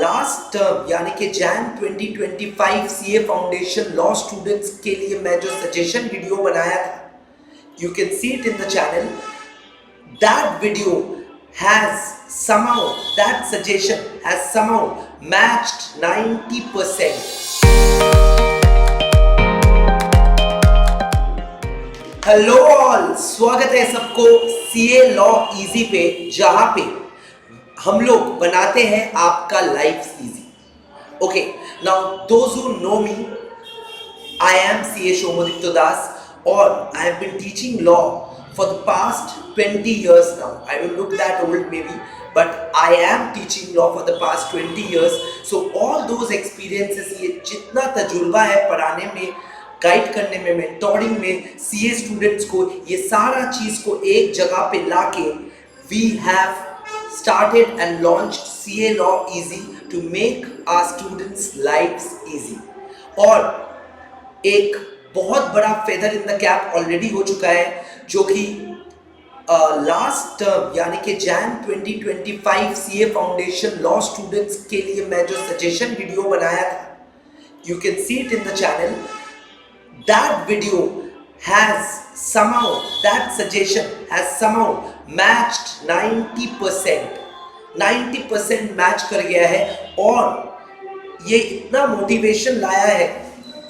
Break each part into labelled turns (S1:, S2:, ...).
S1: Last term यानी कि Jain 2025 CA foundation law students के लिए मैं जो सजेशन वीडियो बनाया था, you can see it in the channel. That video has somehow, that suggestion has somehow matched 90%. Hello all, स्वागत है सबको सीए लॉ इजी पे, जहां पे हम लोग बनाते हैं आपका life easy. Okay, now those who know me, I am CA Shomodipto Das और I have been teaching law for the past 20 years now. I don't look that old maybe, but I am teaching law for the past 20 years. So all those experiences, ये जितना तजुर्बा है पढ़ाने में, guide करने में, mentoring में CA students को, ये सारा चीज़ को एक जगह पे लाके we have started and launched CA Law Easy to make our students' lives easy. और एक बहुत बड़ा feather in the cap already हो चुका है, जो कि लास्ट टर्म यानी कि Jain 2025 CA foundation law students के लिए मैं जो सजेशन वीडियो बनाया था, you can see it in the channel. That video has somehow, that suggestion has somehow matched 90%. 90% match कर गया है और ये इतना मोटिवेशन लाया है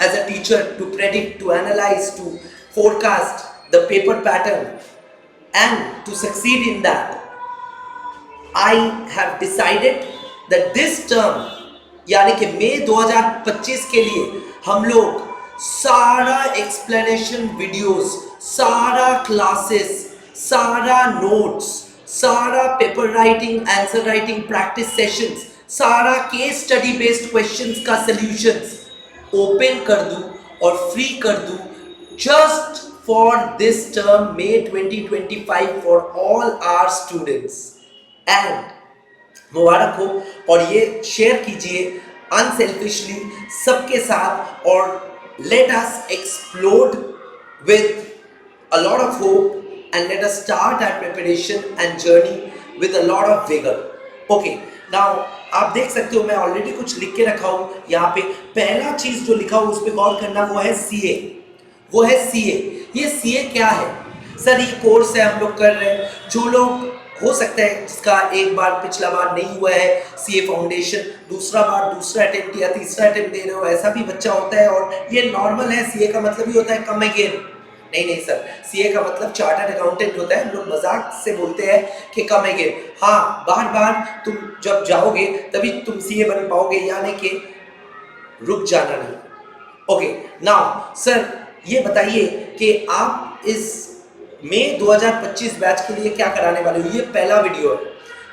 S1: as a teacher to predict, to analyze, to forecast the paper pattern and to succeed in that. I have decided that this term यानी कि मई 2025 के लिए हम लोग सारा एक्सप्लेनेशन वीडियोस, सारा क्लासेस, सारा नोट्स, सारा paper writing, answer writing practice sessions, सारा केस स्टडी बेस्ड क्वेश्चंस का सॉल्यूशंस ओपन कर दूं और फ्री कर दूं just for this term May 2025 for all our students. And मुबारक हो, और ये शेयर कीजिए अनसेल्फिशली सबके साथ, और let us explode with a lot of hope and let us start our preparation and journey with a lot of vigor. Okay, now आप देख सकते हो मैं ऑलरेडी कुछ लिख के रखा हूँ यहाँ पे. पहला चीज जो लिखा हो उस पर गौर करना, वो है सीए. वो है सीए. ये सीए क्या है सर? ये कोर्स है हम लोग कर रहे हैं. जो लोग हो सकता है जिसका एक बार पिछला बार नहीं हुआ है सीए फाउंडेशन, दूसरा बार दूसरा अटेम्प्ट या तीसरा अटेम्प्ट दे रहे हो, ऐसा भी बच्चा होता है और ये नॉर्मल है. सीए का मतलब ही होता है कम अगेन. नहीं सर, सीए का मतलब चार्टर्ड अकाउंटेंट होता है. हम लोग मजाक से बोलते हैं कि कम अगेन. हाँ, बार बार तुम जब जाओगे तभी तुम सीए बन पाओगे, यानी कि रुक जाना नहीं. ओके, नाउ सर ये बताइए कि आप इस मई 2025 बैच के लिए क्या कराने वाले हो. ये पहला वीडियो है.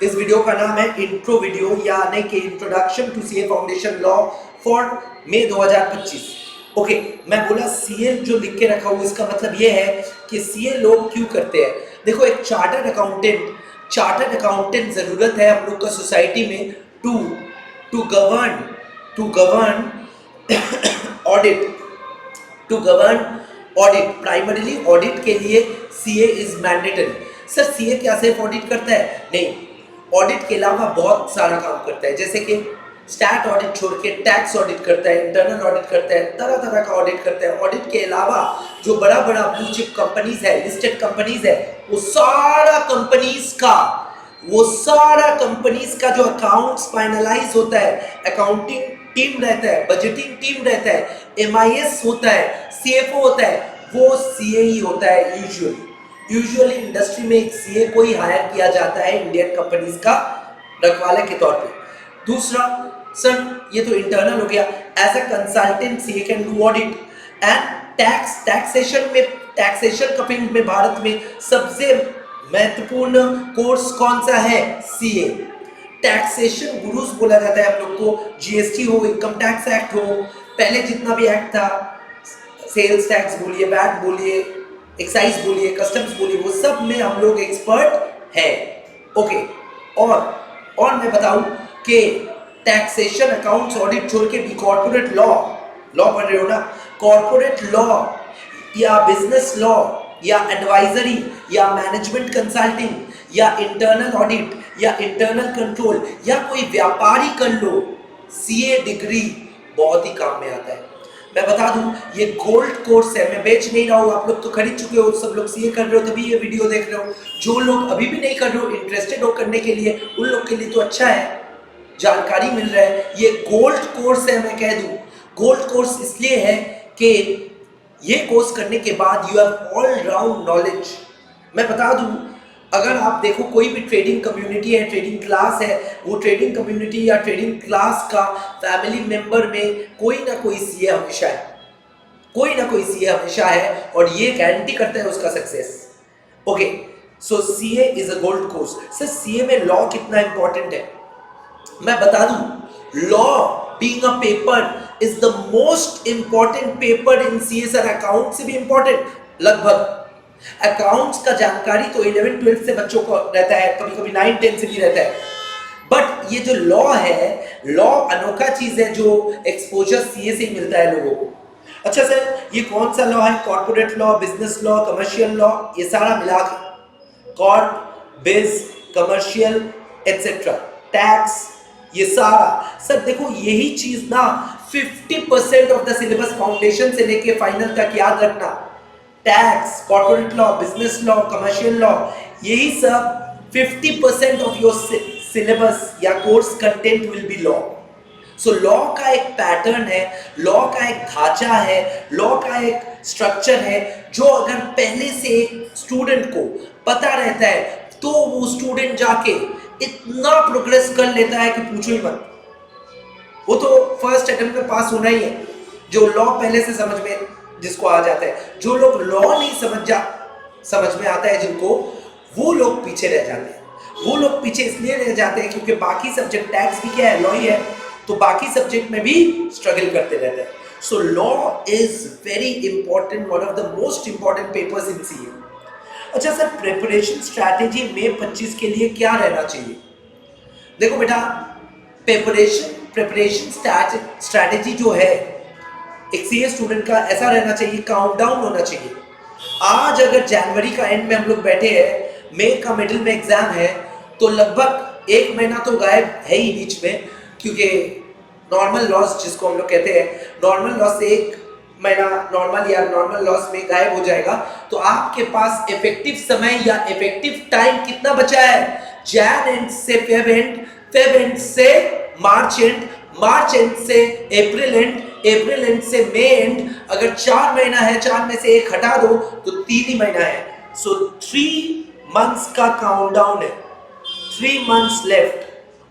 S1: इस वीडियो का नाम है इंट्रो वीडियो, यानी कि introduction to CA foundation law for May 2025. Okay, मैं बोला सीए जो लिख के रखा हूँ, इसका मतलब ये है कि सीए लोग क्यों करते हैं. देखो, एक चार्टर्ड अकाउंटेंट जरूरत है हम लोग का सोसाइटी में to govern audit. Primarily audit के लिए CA is mandatory. Sir CA क्या सिर्फ ऑडिट करता है? नहीं, ऑडिट के अलावा बहुत सारा काम करता है. जैसे कि स्टैट ऑडिट छोड़ के टैक्स ऑडिट करता है, इंटरनल ऑडिट करता है, तरह तरह का ऑडिट करता है. ऑडिट के अलावा जो बड़ा बड़ा ब्लू चिप कंपनीज है, लिस्टेड कंपनीज है, वो सारा कंपनीज का जो अकाउंट्स फाइनलाइज होता है, अकाउंटिंग टीम रहता है, बजटिंग टीम रहता है, एमआईएस होता है, सीएफओ होता है, वो सीए ही होता है. यूजुअली इंडस्ट्री में एक सीए को ही हायर किया जाता है इंडियन कंपनीज का रखवाले के तौर पे. दूसरा, सर ये तो इंटरनल हो गया. As a consultant CA can do audit and taxation का फील्ड में भारत में सबसे महत्वपूर्ण कोर्स कौन सा है? सीए. टैक्सेशन गुरुज बोला जाता है हम लोग को. जीएसटी हो, इनकम टैक्स एक्ट हो, पहले जितना भी एक्ट था, सेल्स टैक्स बोलिए, वैट बोलिए, एक्साइज बोलिए, कस्टम्स बोलिए, वो सब में हम लोग एक्सपर्ट है. ओके, और मैं बताऊं कि टैक्सेशन, अकाउंट्स, ऑडिट छोड़ के भी कॉर्पोरेट लॉ पढ़ रहे हो ना, कॉर्पोरेट लॉ या बिजनेस लॉ या एडवाइजरी या मैनेजमेंट कंसल्टिंग या इंटरनल ऑडिट या इंटरनल कंट्रोल या कोई व्यापारी कर लो, सीए डिग्री बहुत ही काम में आता है। मैं बता दूं, ये गोल्ड कोर्स है, मैं बेच नहीं रहा हूँ, आप लोग तो खरीद चुके हो, सब लोग सीए कर रहे हो तभी ये वीडियो देख रहे हो। जो लोग अभी भी नहीं कर रहे हो, इंटरेस्टेड हो करने के लिए, उन लोग के लिए तो अच्छा है, जानकारी मिल रहा है। ये गोल्ड कोर्स है, मैं कह दूं गोल्ड कोर्स इसलिए है कि ये कोर्स करने के बाद you have all round knowledge. मैं बता दूं, अगर आप देखो कोई भी ट्रेडिंग कम्युनिटी है, ट्रेडिंग क्लास है, वो ट्रेडिंग कम्युनिटी या ट्रेडिंग क्लास का फैमिली मेंबर में कोई ना कोई सीए हमेशा है, कोई ना कोई सीए हमेशा है, और ये गारंटी करता है उसका success. Okay, so CA is a gold course. Sir CA में लॉ कितना इंपॉर्टेंट है मैं बता दूं, law being a paper is the most important paper in CA. Sir account से भी इंपॉर्टेंट, लगभग अकाउंट्स का जानकारी तो 11-12 से बच्चों को रहता है, कभी कभी 9-10 से भी रहता है, बट ये जो लॉ है, लॉ अनोखा चीज है जो एक्सपोजर सीए से ही मिलता है लोगों को। अच्छा सर, ये कौन सा लॉ है? Corporate law, business law, commercial law, ये सारा मिला के कॉर्प, बिज, कमर्शियल एटसेट्रा, टैक्स, ये सारा। सर देखो यही चीज ना 50% ऑफ द सिलेबस फाउंडेशन से लेके फाइनल तक याद रखना। Tax, corporate law, business law, commercial law, यही सब 50% ऑफ योर सिलेबस या course content will be law. So law का एक पैटर्न है, लॉ का एक ढांचा है, लॉ का एक स्ट्रक्चर है, जो अगर पहले से एक स्टूडेंट को पता रहता है तो वो स्टूडेंट जाके इतना प्रोग्रेस कर लेता है कि पूछो ही मत। वो तो फर्स्ट अटेम्प्ट में पास होना ही है, जो लॉ पहले से समझ में जिसको आ जाता है। जो लोग लॉ नहीं समझ में आता है जिनको, वो लोग पीछे रह जाते हैं। वो लोग पीछे इसलिए रह जाते हैं क्योंकि बाकी सब्जेक्ट, टैक्स भी क्या है, लॉ ही है, तो बाकी सब्जेक्ट में भी स्ट्रगल करते रहते हैं। So law is very important, one of the most important papers in CA. अच्छा सर, प्रिपरेशन स्ट्रैटेजी में 25 के लिए क्या रहना चाहिए? देखो बेटा, प्रिपरेशन स्ट्रैटेजी जो है एक सीए स्टूडेंट का ऐसा रहना चाहिए, काउंटडाउन होना चाहिए। आज अगर जनवरी का एंड में हम लोग बैठे हैं, मई का मिडिल में एग्जाम है, तो लगभग 1 महीना तो गायब है ही बीच में, क्योंकि नॉर्मल लॉस जिसको हम लोग कहते हैं, नॉर्मल लॉस से 1 महीना नॉर्मल या नॉर्मल लॉस में गायब हो जाएगा। तो आपके पास इफेक्टिव समय या इफेक्टिव टाइम कितना बचा है? जैन एंड से फेब एंड, फेब एंड से मार्च एंड, मार्च एंड से अप्रैल एंड, अप्रैल एंड से मई एंड। अगर 4 महीना है, 4 में से 1 हटा दो तो 3 ही महीना है। सो 3 मंथ्स का काउंटडाउन है, 3 मंथ्स लेफ्ट।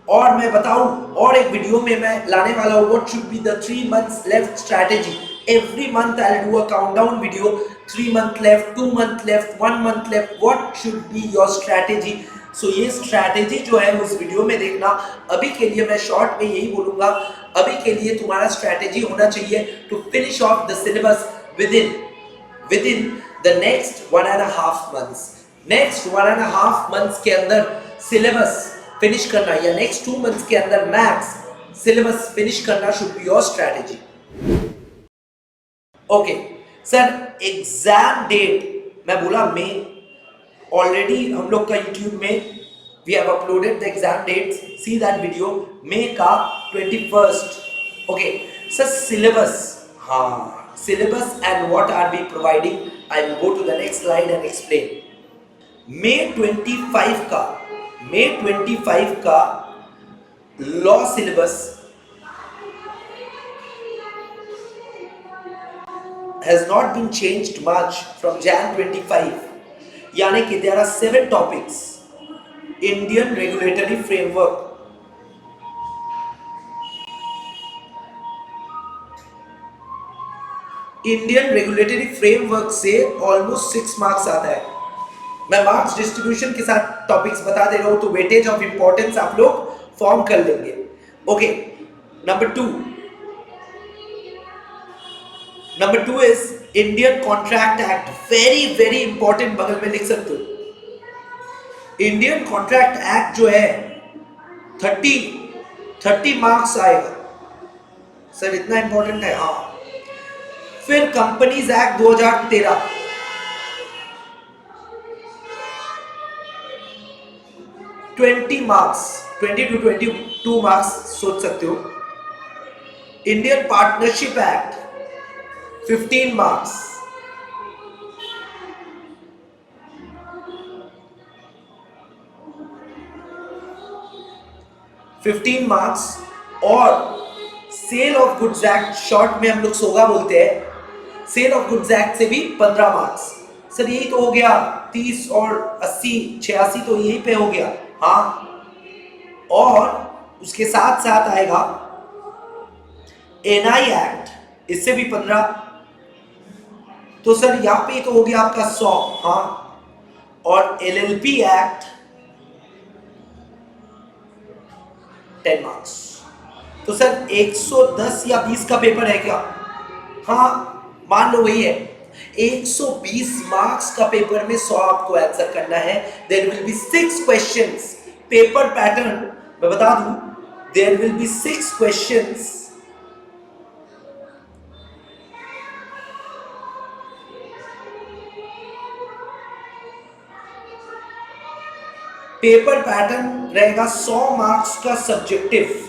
S1: और मैं बताऊं, और एक वीडियो में मैं लाने वाला हूं, what should be the 3 months left strategy. Every month I will do a countdown video, 3 month left, 2 month left, 1 month left, what should be your strategy. So ये स्ट्रैटेजी जो है उस वीडियो में देखना। अभी के लिए मैं शॉर्ट में यही बोलूंगा, अभी के लिए तुम्हारा स्ट्रैटेजी होना चाहिए to finish off the syllabus within the next 1.5 months. Next 1.5 months के अंदर सिलेबस फिनिश करना, या नेक्स्ट 2 मंथ्स के अंदर मैक्स सिलेबस फिनिश करना should be your strategy. Okay sir, exam date मैं बोला मई, ऑलरेडी हम लोग का यूट्यूब में we have uploaded the exam dates, see that video, May का 21st। ओके सर, सिलेबस, हाँ syllabus and what are we providing, I will go to the next slide and explain. May 25 का law syllabus has not been changed much from Jan 25, यानी कि there are 7 topics. Indian regulatory framework, Indian regulatory framework से almost 6 marks आता है। मैं marks distribution के साथ topics बता दे रहा हूं, तो वेटेज ऑफ इंपॉर्टेंस आप लोग फॉर्म कर लेंगे। Okay, number two is Indian contract act, very very important, बगल में लिख सकते हो। इंडियन कॉन्ट्रैक्ट एक्ट जो है 30 मार्क्स आएगा। सर इतना इंपॉर्टेंट है? हाँ। फिर companies act 2013, 20 marks, 20 to 22 marks सोच सकते हो। इंडियन पार्टनरशिप एक्ट 15 मार्क्स, और sale of goods act, short में हम लोग सोगा बोलते हैं, सेल ऑफ गुड्स एक्ट से भी 15 मार्क्स। सर यही तो हो गया, 30 और 80 86 तो यही पे हो गया। हाँ, और उसके साथ साथ आएगा एनआई एक्ट, इससे भी 15। तो सर यहां पे तो हो गया आपका 100। हाँ, और एलएलपी एक्ट 10 मार्क्स। तो सर 110 या 20 का पेपर है क्या? हाँ, मान लो वही है, 120 मार्क्स का पेपर में 100 आपको आंसर करना है। There will be 6 questions. Paper pattern मैं बता दूं, there will be 6 questions. Paper pattern रहेगा 100 मार्क्स का सब्जेक्टिव।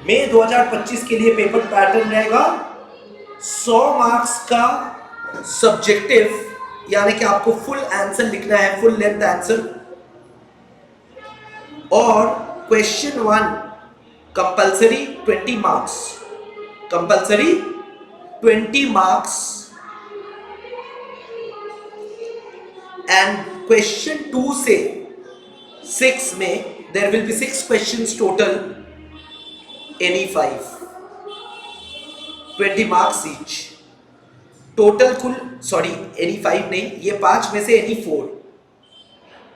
S1: मई 2025 के लिए पेपर पैटर्न रहेगा 100 मार्क्स का सब्जेक्टिव, यानी कि आपको फुल आंसर लिखना है, फुल लेंथ आंसर। और question 1 compulsory 20 marks, compulsory 20 marks. And question 2 से 6 में there will be 6 questions total, any 5, 20 marks each. Total कुल, सॉरी एनी 5 नहीं, ये 5 में से एनी 4।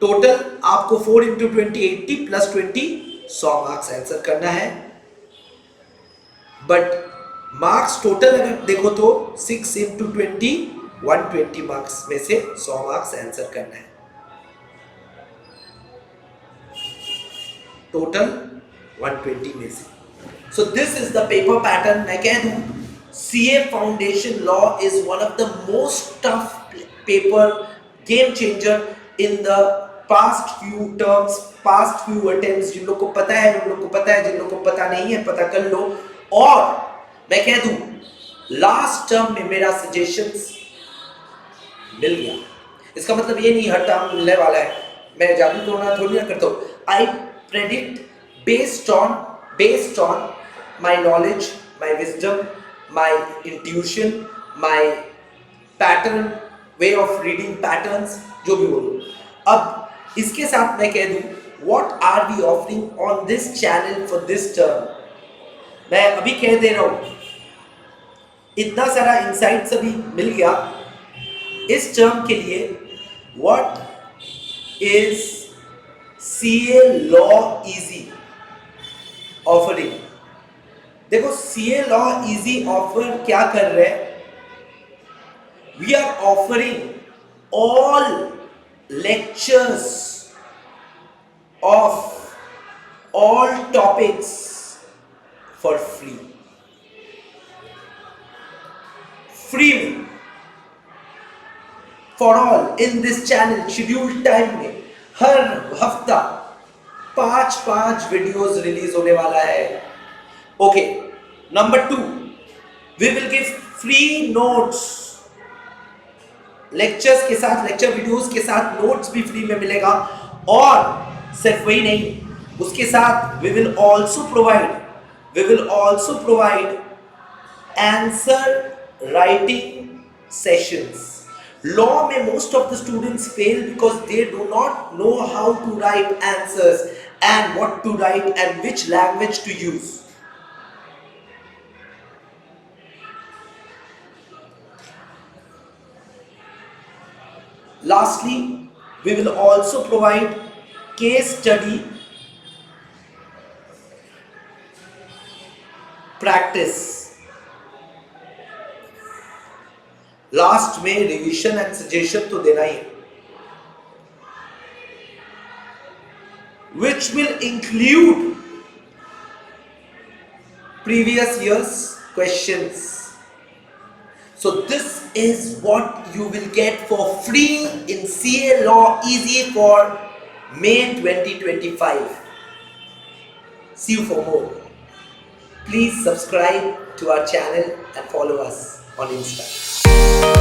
S1: टोटल आपको 4 इंटू 20 80 प्लस 20 100 मार्क्स आंसर करना है। बट मार्क्स टोटल अगर देखो तो 6 इंटू 20 120 मार्क्स में से 100 मार्क्स आंसर करना है। टोटल 120 में से। So this is the paper pattern. मैं कह दूं, CA Foundation Law is one of the most tough paper, game changer in the past few terms, past few attempts। जिन लोग को पता है उन लोग को पता है, जिन लोग को पता नहीं है पता कर लो। और मैं कह दूं, लास्ट टर्म में मेरा सजेशंस मिल गया। इसका मतलब ये नहीं हर टर्म मिलने वाला है, मैं जादू टोना थोड़ी ना करता हूँ। आई predict based on my knowledge, my wisdom, my intuition, my pattern, way of reading patterns, जो भी बोलो। अब इसके साथ मैं कह दूं, what are we offering on this channel for this term? मैं अभी कह दे रहा हूं, इतना सारा इंसाइट्स अभी मिल गया इस टर्म के लिए। what is CA Law Easy offering? देखो, CA Law Easy ऑफर क्या कर रहे हैं? We are offering all lectures of all topics for free. Free में for all in this channel, scheduled time में हर हफ्ता 5 वीडियोस रिलीज होने वाला है। Okay, number 2, we will give free notes. Lectures के साथ, लेक्चर वीडियोस के साथ नोट्स भी फ्री में मिलेगा। और सिर्फ वही नहीं, उसके साथ we will also provide answer writing sessions. Law में most of the students fail because they do not know how to write answers and what to write and which language to use. Lastly, we will also provide case study practice. Last में revision and suggestion तो देना ही है, which will include previous year's questions. So this is what you will get for free in CA Law Easy for May 2025. See you for more. Please subscribe to our channel and follow us on Insta.